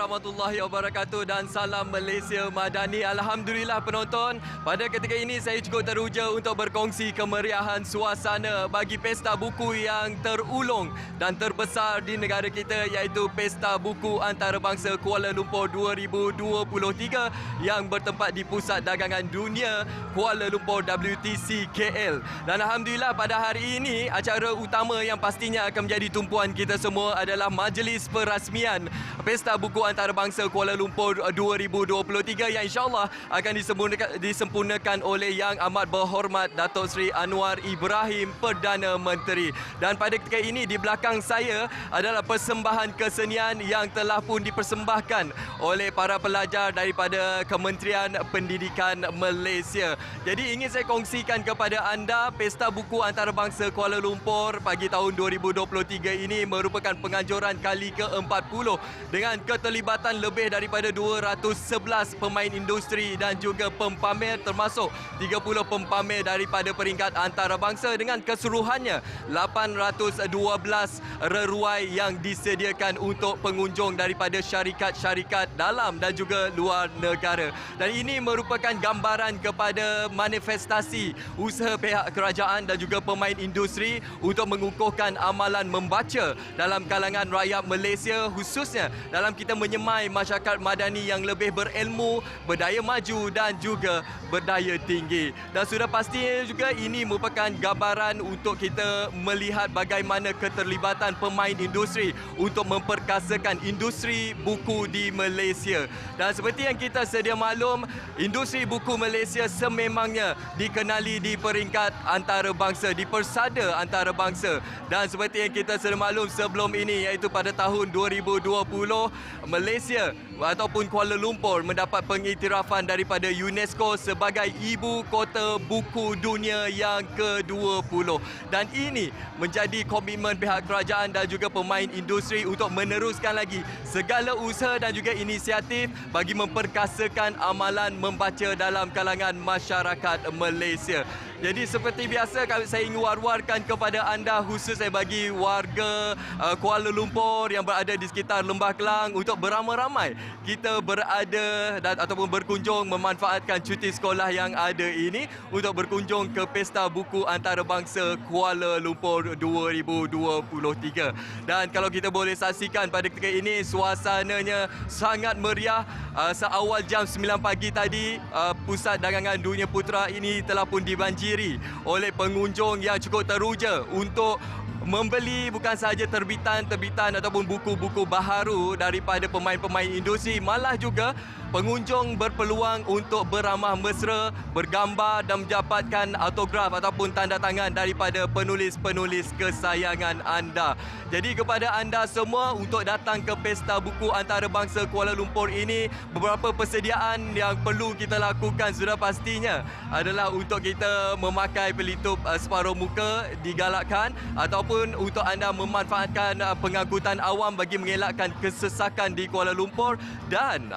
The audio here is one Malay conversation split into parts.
warahmatullahi wabarakatuh dan salam Malaysia Madani. Alhamdulillah penonton, pada ketika ini saya cukup teruja untuk berkongsi kemeriahan suasana bagi pesta buku yang terulung dan terbesar di negara kita, iaitu Pesta Buku Antarabangsa Kuala Lumpur 2023 yang bertempat di Pusat Dagangan Dunia Kuala Lumpur WTC KL. Dan Alhamdulillah pada hari ini acara utama yang pastinya akan menjadi tumpuan kita semua adalah majlis perasmian Pesta Buku Antarabangsa Kuala Lumpur 2023 yang insyaAllah akan disempurnakan oleh Yang Amat Berhormat Datuk Seri Anwar Ibrahim, Perdana Menteri. Dan pada ketika ini di belakang saya adalah persembahan kesenian yang telah pun dipersembahkan oleh para pelajar daripada Kementerian Pendidikan Malaysia. Jadi ingin saya kongsikan kepada anda, Pesta Buku Antarabangsa Kuala Lumpur pagi tahun 2023 ini merupakan penganjuran kali ke-40 dengan keterlibatan lebih daripada 211 pemain industri dan juga pempamer, termasuk 30 pempamer daripada peringkat antarabangsa dengan keseluruhannya 812 reruai yang disediakan untuk pengunjung daripada syarikat-syarikat dalam dan juga luar negara. Dan ini merupakan gambaran kepada manifestasi usaha pihak kerajaan dan juga pemain industri untuk mengukuhkan amalan membaca dalam kalangan rakyat Malaysia, khususnya dalam kita menyemai masyarakat madani yang lebih berilmu, berdaya maju dan juga berdaya tinggi. Dan sudah pastinya juga ini merupakan gambaran untuk kita melihat bagaimana keterlibatan pemain industri untuk memperkasakan industri buku di Malaysia. Dan seperti yang kita sedia maklum, industri buku Malaysia sememangnya dikenali di peringkat antarabangsa, di persada antarabangsa. Dan seperti yang kita sedia maklum sebelum ini, iaitu pada tahun 2020, Malaysia ataupun Kuala Lumpur mendapat pengiktirafan daripada UNESCO sebagai Ibu Kota Buku Dunia yang ke-20. Dan ini menjadi komitmen pihak kerajaan dan juga pemain industri untuk meneruskan lagi segala usaha dan juga inisiatif bagi memperkasakan amalan membaca dalam kalangan masyarakat Malaysia. Jadi seperti biasa saya ingin war-warkan kepada anda, khususnya bagi warga Kuala Lumpur yang berada di sekitar Lembah Kelang, untuk beramai-ramai kita berada ataupun berkunjung memanfaatkan cuti sekolah yang ada ini untuk berkunjung ke Pesta Buku Antarabangsa Kuala Lumpur 2023. Dan kalau kita boleh saksikan pada ketika ini, suasananya sangat meriah. Seawal jam 9 pagi tadi, Pusat Dagangan Dunia Putra ini telah pun dibanjiri oleh pengunjung yang cukup teruja untuk membeli bukan sahaja terbitan ataupun buku-buku baharu daripada pemain-pemain industri, malah juga pengunjung berpeluang untuk beramah mesra, bergambar dan mendapatkan autograf ataupun tanda tangan daripada penulis-penulis kesayangan anda. Jadi kepada anda semua untuk datang ke Pesta Buku Antarabangsa Kuala Lumpur ini, beberapa persediaan yang perlu kita lakukan sudah pastinya adalah untuk kita memakai pelitup separuh muka digalakkan, ataupun untuk anda memanfaatkan pengangkutan awam bagi mengelakkan kesesakan di Kuala Lumpur. Dan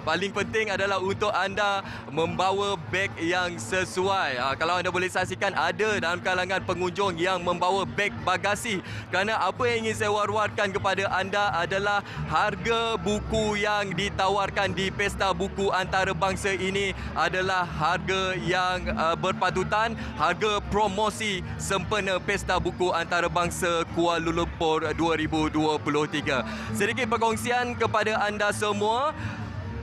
paling penting adalah untuk anda membawa beg yang sesuai. Kalau anda boleh saksikan, ada dalam kalangan pengunjung yang membawa beg bagasi, kerana apa yang ingin saya war-warkan kepada anda adalah harga buku yang ditawarkan di Pesta Buku Antarabangsa ini adalah harga yang berpatutan, harga promosi sempena Pesta Buku Antarabangsa Kuala Lumpur 2023. Sedikit perkongsian kepada anda semua,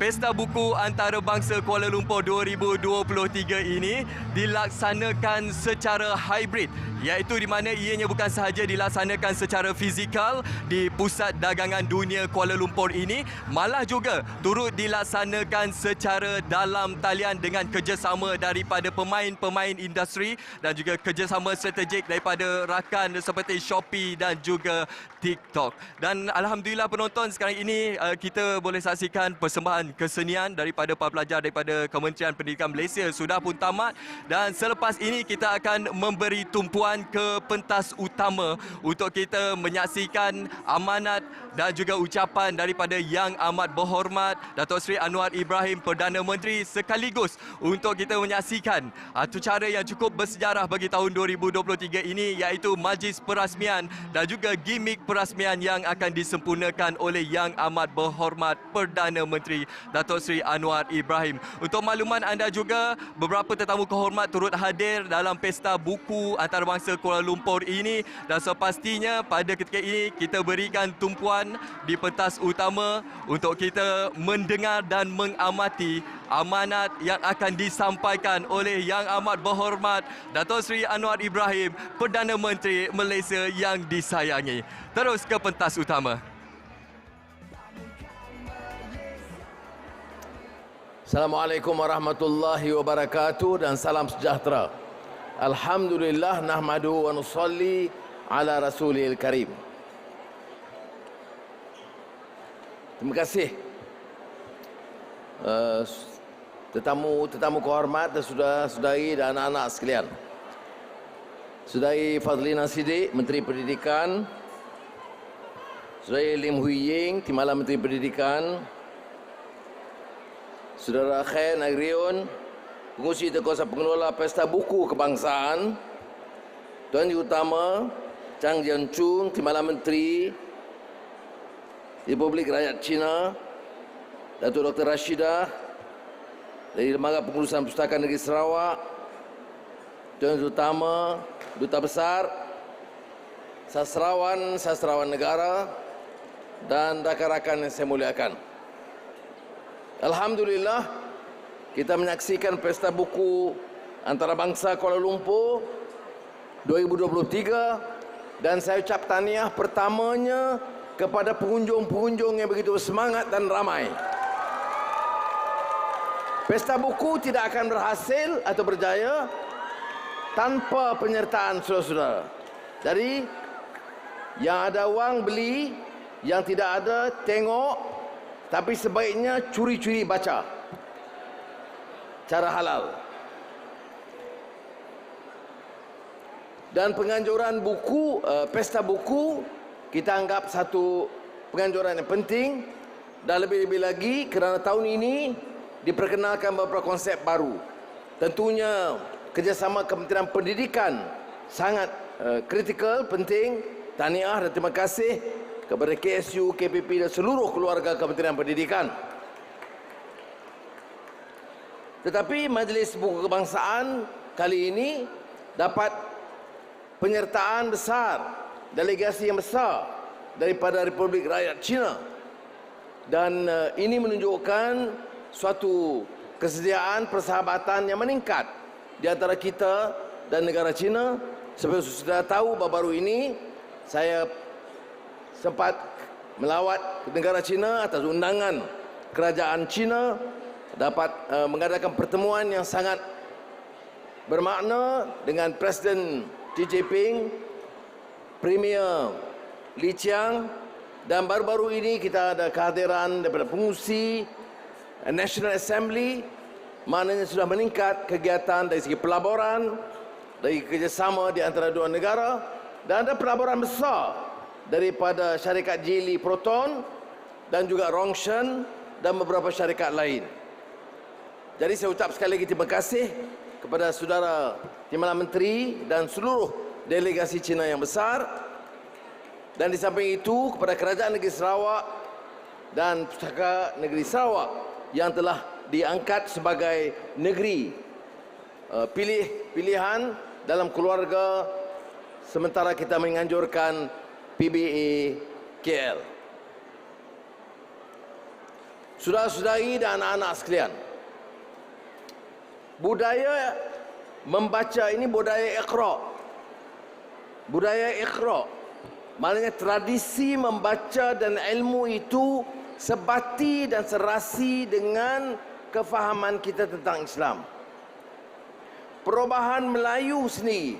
Pesta Buku Antarabangsa Kuala Lumpur 2023 ini dilaksanakan secara hybrid, iaitu di mana ianya bukan sahaja dilaksanakan secara fizikal di Pusat Dagangan Dunia Kuala Lumpur ini, malah juga turut dilaksanakan secara dalam talian dengan kerjasama daripada pemain-pemain industri dan juga kerjasama strategik daripada rakan seperti Shopee dan juga TikTok. Dan Alhamdulillah penonton, sekarang ini kita boleh saksikan persembahan kesenian daripada para pelajar daripada Kementerian Pendidikan Malaysia sudah pun tamat, dan selepas ini kita akan memberi tumpuan ke pentas utama untuk kita menyaksikan amanat dan juga ucapan daripada Yang Amat Berhormat Datuk Seri Anwar Ibrahim Perdana Menteri, sekaligus untuk kita menyaksikan acara yang cukup bersejarah bagi tahun 2023 ini, iaitu majlis perasmian dan juga gimik perasmian yang akan disempurnakan oleh Yang Amat Berhormat Perdana Menteri Datuk Seri Anwar Ibrahim. Untuk makluman anda juga, beberapa tetamu kehormat turut hadir dalam pesta buku antarabangsa Kuala Lumpur ini, dan sepastinya pada ketika ini kita berikan tumpuan di pentas utama untuk kita mendengar dan mengamati amanat yang akan disampaikan oleh Yang Amat Berhormat Datuk Seri Anwar Ibrahim Perdana Menteri Malaysia yang disayangi. Terus ke pentas utama. Assalamualaikum warahmatullahi wabarakatuh dan salam sejahtera. Alhamdulillah nahmadu wa nusalli ala rasulil karim. Terima kasih tetamu kehormat dan saudara-saudari dan anak-anak sekalian. Saudari Fadlina Siddiq, Menteri Pendidikan, Saudari Lim Hui Ying, Timbalan Menteri Pendidikan, Saudara Khair Nagriun, Pengurusi Kuasa Pengelola Pesta Buku Kebangsaan, Tuan Yang Utama Chang Jianchun, Timbalan Menteri Republik Rakyat China, Datuk Dr. Rashidah dari Lembaga Pengurusan Pustakaan Negeri Sarawak, Tuan Yang Utama Duta Besar, sastrawan negara, dan rakan-rakan yang saya muliakan. Alhamdulillah, kita menyaksikan Pesta Buku Antarabangsa Kuala Lumpur 2023, dan saya ucap tahniah pertamanya kepada pengunjung-pengunjung yang begitu semangat dan ramai. Pesta buku tidak akan berhasil atau berjaya tanpa penyertaan saudara-saudara. Jadi, yang ada wang beli, yang tidak ada tengok, tapi sebaiknya curi-curi baca. Cara halal. Dan penganjuran buku, pesta buku, kita anggap satu penganjuran yang penting, dan lebih-lebih lagi kerana tahun ini diperkenalkan beberapa konsep baru. Tentunya kerjasama Kementerian Pendidikan sangat kritikal, penting. Tahniah dan terima kasih kepada KSU, KPP dan seluruh keluarga Kementerian Pendidikan. Tetapi Majlis Buku Kebangsaan kali ini dapat penyertaan besar, delegasi yang besar daripada Republik Rakyat China, dan ini menunjukkan suatu kesediaan persahabatan yang meningkat di antara kita dan negara China. Seperti sudah tahu, baru-baru ini saya sempat melawat ke negara China atas undangan kerajaan China, dapat mengadakan pertemuan yang sangat bermakna dengan Presiden Xi Jinping, Premier Li Qiang, dan baru-baru ini kita ada kehadiran daripada pengurusi National Assembly, maknanya sudah meningkat kegiatan dari segi pelaburan, dari kerjasama di antara dua negara, dan ada pelaburan besar daripada syarikat Geely Proton dan juga Rongshan dan beberapa syarikat lain. Jadi saya ucap sekali lagi terima kasih kepada saudara Timbalan Menteri dan seluruh delegasi China yang besar, dan di samping itu kepada Kerajaan Negeri Sarawak dan Pustaka Negeri Sarawak yang telah diangkat sebagai negeri pilihan dalam keluarga sementara kita menganjurkan PBA KL. Saudara-saudari dan anak-anak sekalian, budaya membaca ini budaya Iqra. Budaya Iqra maknanya tradisi membaca dan ilmu itu sebati dan serasi dengan kefahaman kita tentang Islam. Perubahan Melayu sendiri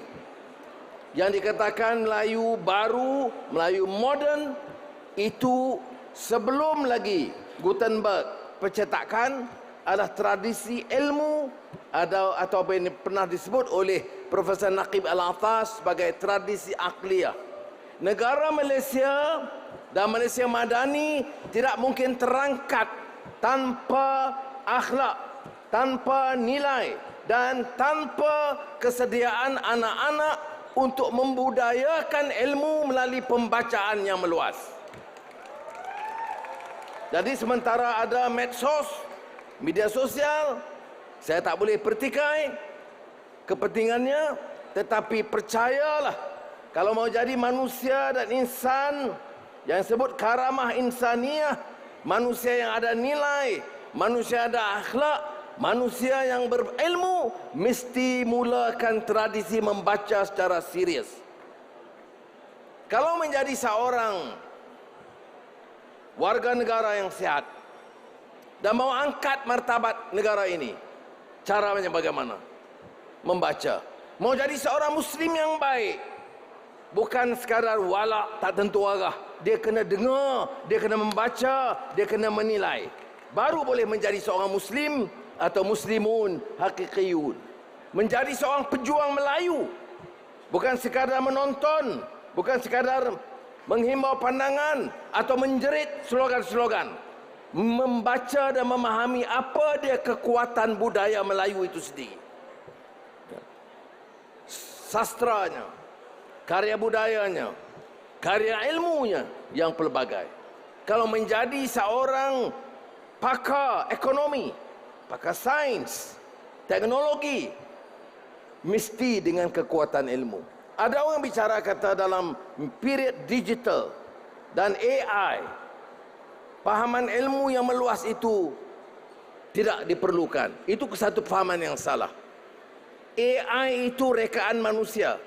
yang dikatakan Melayu baru, Melayu moden, itu sebelum lagi Gutenberg percetakan adalah tradisi ilmu atau apa yang pernah disebut oleh Profesor Naqib Al-Athas sebagai tradisi akliyah. Negara Malaysia dan Malaysia Madani tidak mungkin terangkat tanpa akhlak, tanpa nilai dan tanpa kesediaan anak-anak untuk membudayakan ilmu melalui pembacaan yang meluas. Jadi sementara ada medsos, media sosial, saya tak boleh pertikai kepentingannya, tetapi percayalah, kalau mau jadi manusia dan insan yang disebut karamah insaniah, manusia yang ada nilai, manusia yang ada akhlak, manusia yang berilmu, mesti mulakan tradisi membaca secara serius. Kalau menjadi seorang warga negara yang sihat dan mau angkat martabat negara ini, caranya bagaimana? Membaca. Mau jadi seorang Muslim yang baik, bukan sekadar walak tak tentu arah. Dia kena dengar, dia kena membaca, dia kena menilai. Baru boleh menjadi seorang Muslim atau Muslimun hakikiyun. Menjadi seorang pejuang Melayu, bukan sekadar menonton, bukan sekadar menghimbau pandangan atau menjerit slogan-slogan. Membaca dan memahami apa dia kekuatan budaya Melayu itu sendiri. Sastranya, karya budayanya, karya ilmunya yang pelbagai. Kalau menjadi seorang pakar ekonomi, pakar sains, teknologi, mesti dengan kekuatan ilmu. Ada orang bicara kata dalam period digital dan AI, pahaman ilmu yang meluas itu tidak diperlukan. Itu satu pahaman yang salah. AI itu rekaan manusia.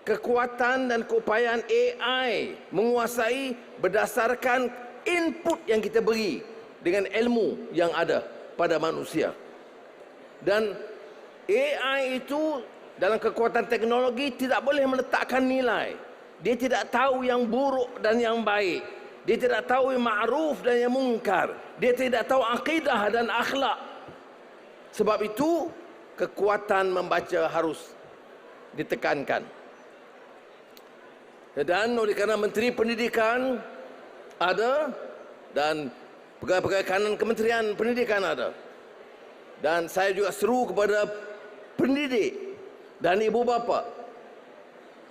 Kekuatan dan keupayaan AI menguasai berdasarkan input yang kita beri dengan ilmu yang ada pada manusia. Dan AI itu dalam kekuatan teknologi tidak boleh meletakkan nilai. Dia tidak tahu yang buruk dan yang baik. Dia tidak tahu yang ma'ruf dan yang mungkar. Dia tidak tahu akidah dan akhlak. Sebab itu kekuatan membaca harus ditekankan. Dan oleh kerana Menteri Pendidikan ada dan pegawai-pegawai kanan Kementerian Pendidikan ada, dan saya juga seru kepada pendidik dan ibu bapa,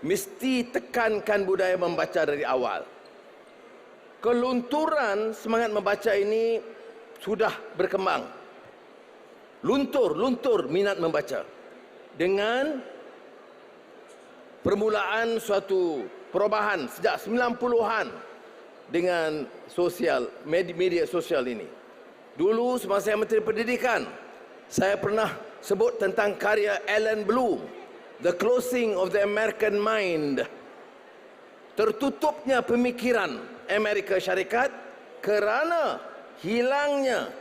mesti tekankan budaya membaca dari awal. Kelunturan semangat membaca ini sudah berkembang. Luntur minat membaca. Dengan permulaan suatu perubahan sejak 90-an dengan media sosial ini. Dulu semasa saya Menteri Pendidikan, saya pernah sebut tentang karya Alan Bloom, The Closing of the American Mind. Tertutupnya pemikiran Amerika Syarikat kerana hilangnya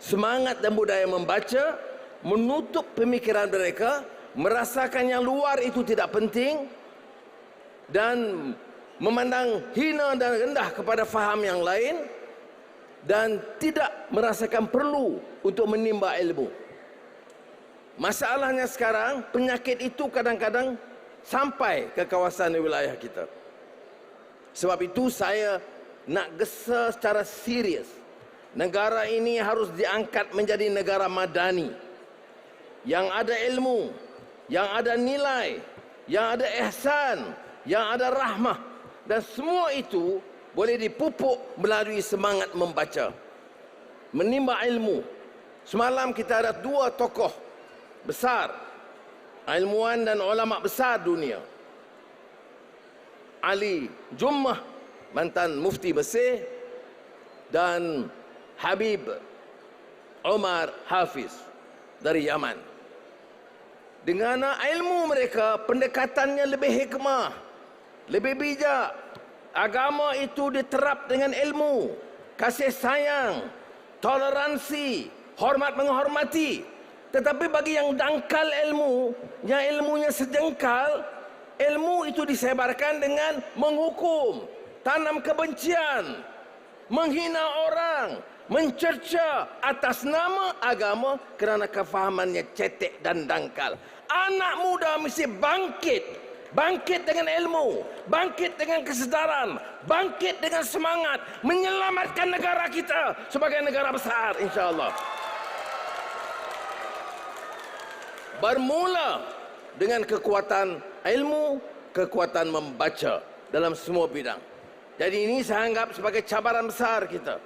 semangat dan budaya membaca, menutup pemikiran mereka, merasakan yang luar itu tidak penting dan memandang hina dan rendah kepada faham yang lain dan tidak merasakan perlu untuk menimba ilmu. Masalahnya sekarang, penyakit itu kadang-kadang sampai ke kawasan wilayah kita. Sebab itu saya nak gesa secara serius, negara ini harus diangkat menjadi negara madani, yang ada ilmu, yang ada nilai, yang ada ihsan, yang ada rahmah. Dan semua itu boleh dipupuk melalui semangat membaca, menimba ilmu. Semalam kita ada dua tokoh besar, ilmuwan dan ulama besar dunia. Ali Jummah, mantan mufti Mesir, dan Habib Omar Hafiz dari Yaman. Dengan ilmu mereka, pendekatannya lebih hikmah, lebih bijak. Agama itu diterap dengan ilmu, kasih sayang, toleransi, hormat menghormati. Tetapi bagi yang dangkal ilmu, yang ilmunya sejengkal, ilmu itu disebarkan dengan menghukum, tanam kebencian, menghina orang, mencerca atas nama agama kerana kefahamannya cetek dan dangkal. Anak muda mesti bangkit. Bangkit dengan ilmu, bangkit dengan kesedaran, bangkit dengan semangat menyelamatkan negara kita sebagai negara besar, insya-Allah. Bermula dengan kekuatan ilmu, kekuatan membaca dalam semua bidang. Jadi ini saya anggap sebagai cabaran besar kita.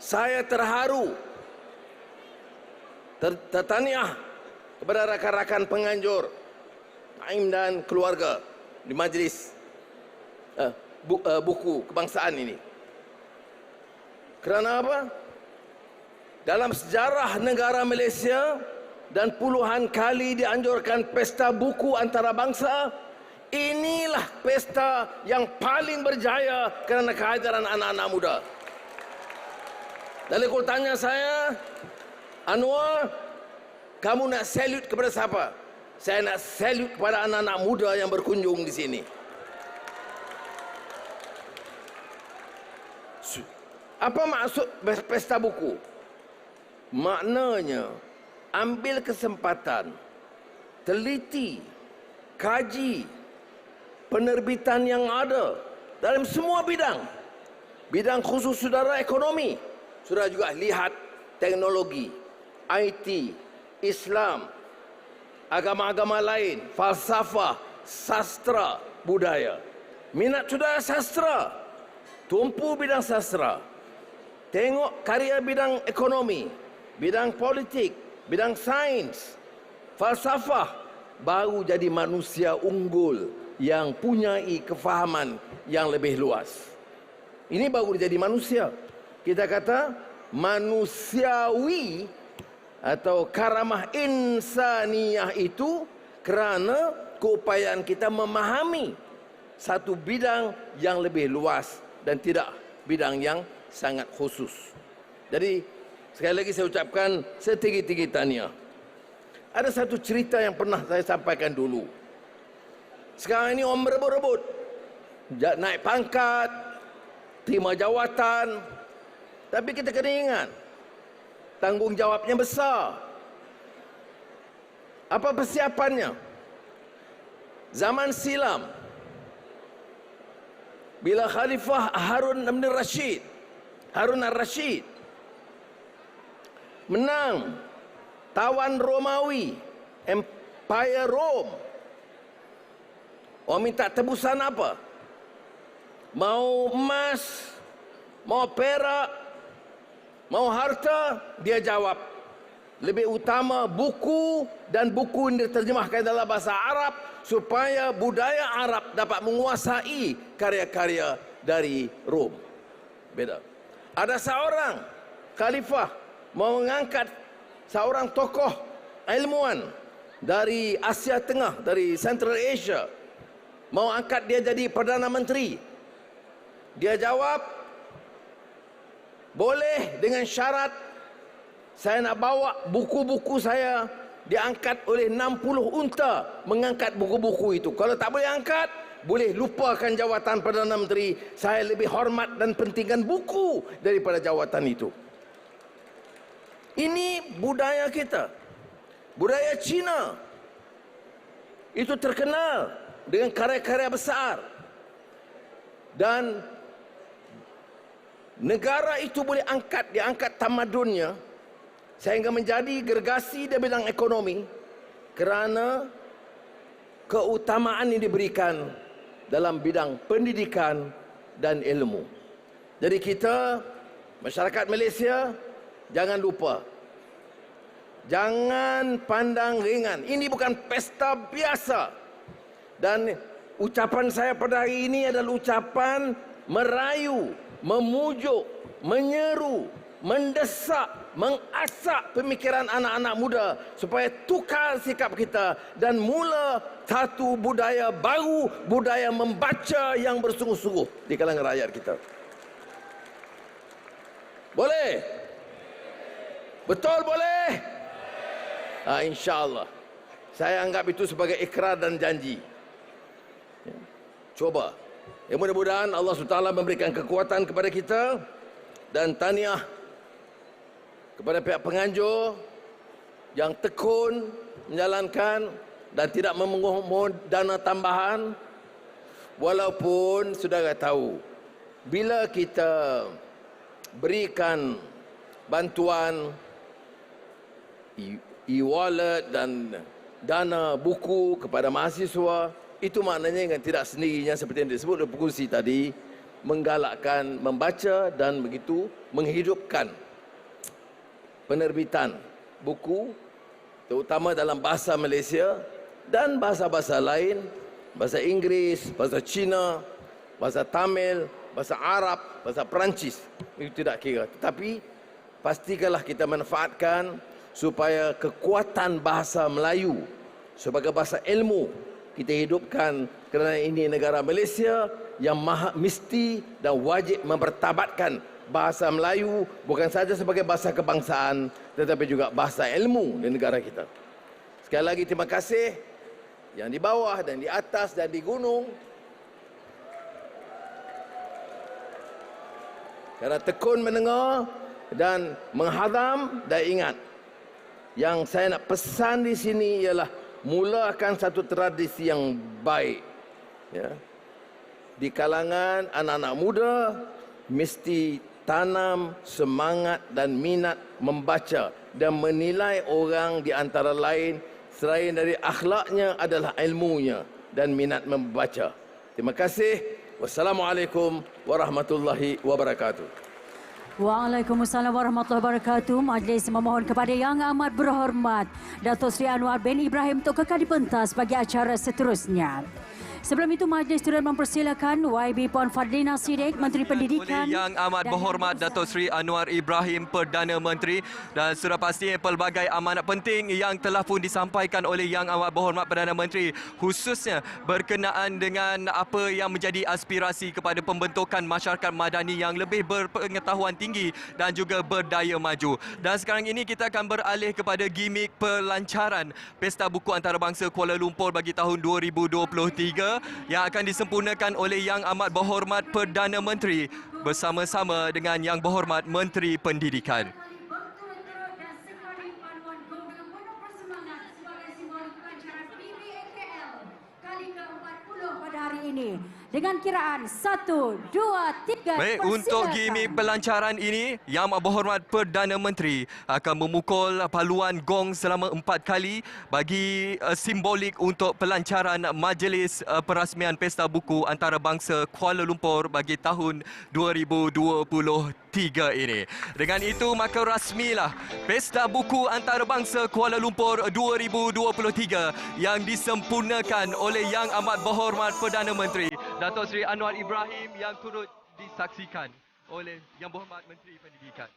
Saya terharu, tertaniah kepada rakan-rakan penganjur Naim dan keluarga di majlis buku kebangsaan ini. Kerana apa? Dalam sejarah negara Malaysia dan puluhan kali dianjurkan pesta buku antarabangsa, inilah pesta yang paling berjaya kerana kehadiran anak-anak muda. Dan kalau tanya saya, Anwar, kamu nak salute kepada siapa? Saya nak salute kepada anak-anak muda yang berkunjung di sini. Apa maksud pesta buku? Maknanya, ambil kesempatan, teliti, kaji penerbitan yang ada dalam semua bidang. Bidang khusus saudara ekonomi. Saudara juga lihat teknologi, IT, Islam, agama-agama lain, falsafah, sastra, budaya. Minat saudara sastra, tumpu bidang sastra. Tengok karya bidang ekonomi, bidang politik, bidang sains, falsafah, baru jadi manusia unggul yang punyai kefahaman yang lebih luas. Ini baru jadi manusia. Kita kata manusiawi atau karamah insaniyah itu kerana keupayaan kita memahami satu bidang yang lebih luas dan tidak bidang yang sangat khusus. Jadi sekali lagi saya ucapkan setinggi-tinggi tahniah. Ada satu cerita yang pernah saya sampaikan dulu. Sekarang ini orang berebut-rebut, naik pangkat, terima jawatan, tapi kita kena ingat tanggungjawabnya besar. Apa persiapannya? Zaman silam, bila Khalifah Harun al-Rashid menang tawan Romawi, Empire Rome, orang minta tebusan apa? Mau emas, mau perak, mau harta? Dia jawab, lebih utama buku, dan buku ini diterjemahkan dalam bahasa Arab supaya budaya Arab dapat menguasai karya-karya dari Rom. Beda. Ada seorang khalifah mau mengangkat seorang tokoh ilmuwan dari Asia Tengah, dari Central Asia, mau angkat dia jadi Perdana Menteri. Dia jawab, boleh dengan syarat saya nak bawa buku-buku saya diangkat oleh 60 unta mengangkat buku-buku itu. Kalau tak boleh angkat, boleh lupakan jawatan Perdana Menteri. Saya lebih hormat dan pentingkan buku daripada jawatan itu. Ini budaya kita. Budaya Cina itu terkenal dengan karya-karya besar. Dan negara itu boleh diangkat tamadunnya sehingga menjadi gergasi di bidang ekonomi kerana keutamaan yang diberikan dalam bidang pendidikan dan ilmu. Jadi kita, masyarakat Malaysia, jangan lupa, jangan pandang ringan. Ini bukan pesta biasa. Dan ucapan saya pada hari ini adalah ucapan merayu, memujuk, menyeru, mendesak, mengasak pemikiran anak-anak muda supaya tukar sikap kita dan mula satu budaya baru, budaya membaca yang bersungguh-sungguh di kalangan rakyat kita. Boleh? Betul boleh? InsyaAllah. Saya anggap itu sebagai ikrar dan janji. Coba. Mudah-mudahan Allah SWT memberikan kekuatan kepada kita. Dan tahniah kepada pihak penganjur yang tekun menjalankan dan tidak memohon dana tambahan, walaupun saudara tahu bila kita berikan bantuan e-wallet dan dana buku kepada mahasiswa, itu maknanya dengan tidak sendirinya seperti yang disebut oleh pengurusi tadi, menggalakkan membaca dan begitu menghidupkan penerbitan buku terutama dalam bahasa Malaysia dan bahasa-bahasa lain, bahasa Inggeris, bahasa Cina, bahasa Tamil, bahasa Arab, bahasa Perancis. Itu tidak kira. Tetapi pastikanlah kita manfaatkan supaya kekuatan bahasa Melayu sebagai bahasa ilmu kita hidupkan, kerana ini negara Malaysia yang mesti dan wajib mempertabatkan bahasa Melayu bukan saja sebagai bahasa kebangsaan tetapi juga bahasa ilmu di negara kita. Sekali lagi terima kasih yang di bawah dan di atas dan di gunung kerana tekun mendengar dan menghadam. Dan ingat, yang saya nak pesan di sini ialah mulakan satu tradisi yang baik, ya. Di kalangan anak-anak muda mesti tanam semangat dan minat membaca dan menilai orang di antara lain selain dari akhlaknya adalah ilmunya dan minat membaca. Terima kasih. Wassalamualaikum warahmatullahi wabarakatuh. Waalaikumsalam warahmatullahi wabarakatuh. Majlis memohon kepada Yang Amat Berhormat Datuk Seri Anwar bin Ibrahim untuk kekal di pentas bagi acara seterusnya. Sebelum itu, majlis turut mempersilakan YB Puan Fadlina Siddiq, Menteri Pendidikan. Oleh Yang Amat Berhormat Datuk Seri Anwar Ibrahim, Perdana Menteri, dan sudah pasti pelbagai amanat penting yang telah pun disampaikan oleh Yang Amat Berhormat Perdana Menteri, khususnya berkenaan dengan apa yang menjadi aspirasi kepada pembentukan masyarakat madani yang lebih berpengetahuan tinggi dan juga berdaya maju. Dan sekarang ini kita akan beralih kepada gimik pelancaran Pesta Buku Antarabangsa Kuala Lumpur bagi tahun 2023 yang akan disempurnakan oleh Yang Amat Berhormat Perdana Menteri bersama-sama dengan Yang Berhormat Menteri Pendidikan. Pada hari ini dengan kiraan 1, 2, 3. Baik, untuk gimik pelancaran ini, Yang Amat Berhormat Perdana Menteri akan memukul paluan gong selama 4 kali bagi simbolik untuk pelancaran Majlis Perasmian Pesta Buku Antarabangsa Kuala Lumpur bagi tahun 2023 ini. Dengan itu, maka rasmilah Pesta Buku Antarabangsa Kuala Lumpur 2023 yang disempurnakan oleh Yang Amat Berhormat Perdana Menteri Datuk Seri Anwar Ibrahim yang turut disaksikan oleh Yang Berhormat Menteri Pendidikan.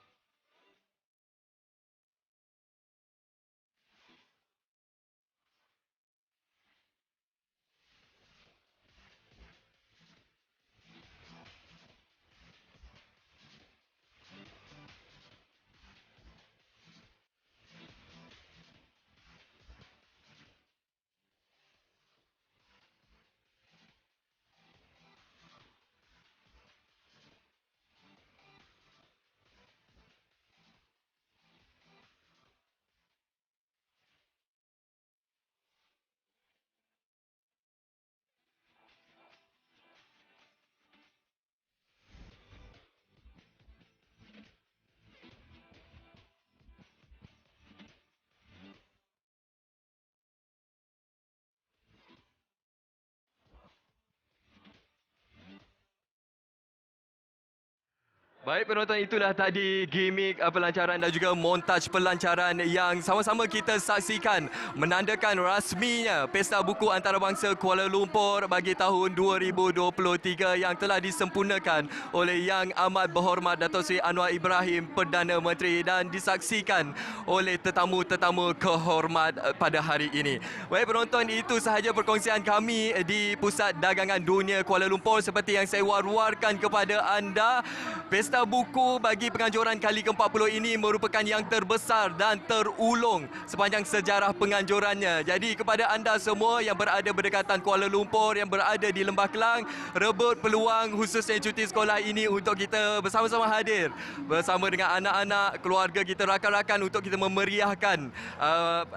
Baik penonton, itulah tadi gimik pelancaran dan juga montaj pelancaran yang sama-sama kita saksikan menandakan rasminya Pesta Buku Antarabangsa Kuala Lumpur bagi tahun 2023 yang telah disempurnakan oleh Yang Amat Berhormat Datuk Seri Anwar Ibrahim Perdana Menteri dan disaksikan oleh tetamu-tetamu kehormat pada hari ini. Baik penonton, itu sahaja perkongsian kami di Pusat Dagangan Dunia Kuala Lumpur. Seperti yang saya war-warkan kepada anda, Pesta Pesta Buku bagi penganjuran kali ke-40 ini merupakan yang terbesar dan terulung sepanjang sejarah penganjurannya. Jadi kepada anda semua yang berada berdekatan Kuala Lumpur, yang berada di Lembah Kelang, rebut peluang khususnya cuti sekolah ini untuk kita bersama-sama hadir bersama dengan anak-anak, keluarga kita, rakan-rakan untuk kita memeriahkan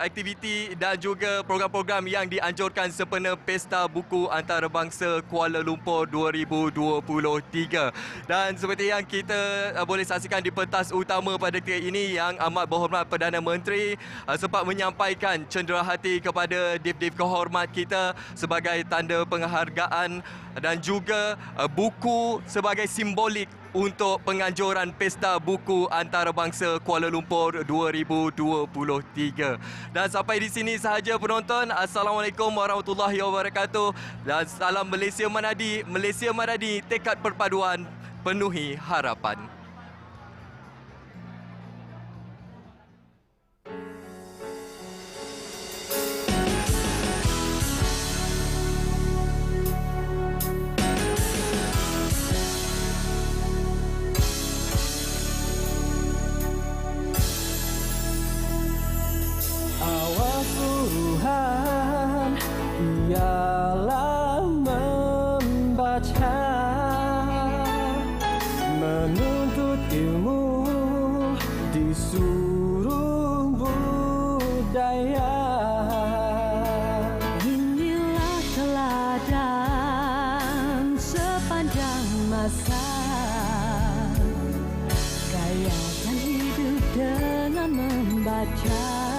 aktiviti dan juga program-program yang dianjurkan sempena Pesta Buku Antarabangsa Kuala Lumpur 2023. Dan seperti yang kita boleh saksikan di pentas utama pada ketika ini, yang amat berhormat Perdana Menteri sempat menyampaikan cenderahati kepada div-div kehormat kita sebagai tanda penghargaan dan juga buku sebagai simbolik untuk penganjuran Pesta Buku Antarabangsa Kuala Lumpur 2023. Dan sampai di sini sahaja penonton. Assalamualaikum warahmatullahi wabarakatuh. Dan salam Malaysia Madani. Malaysia Madani, tekad perpaduan, penuhi harapan. Awal suruhan ialah membaca, menuntut ilmu di seluruh budaya. Inilah teladan sepanjang masa, gayakan hidup dengan membaca.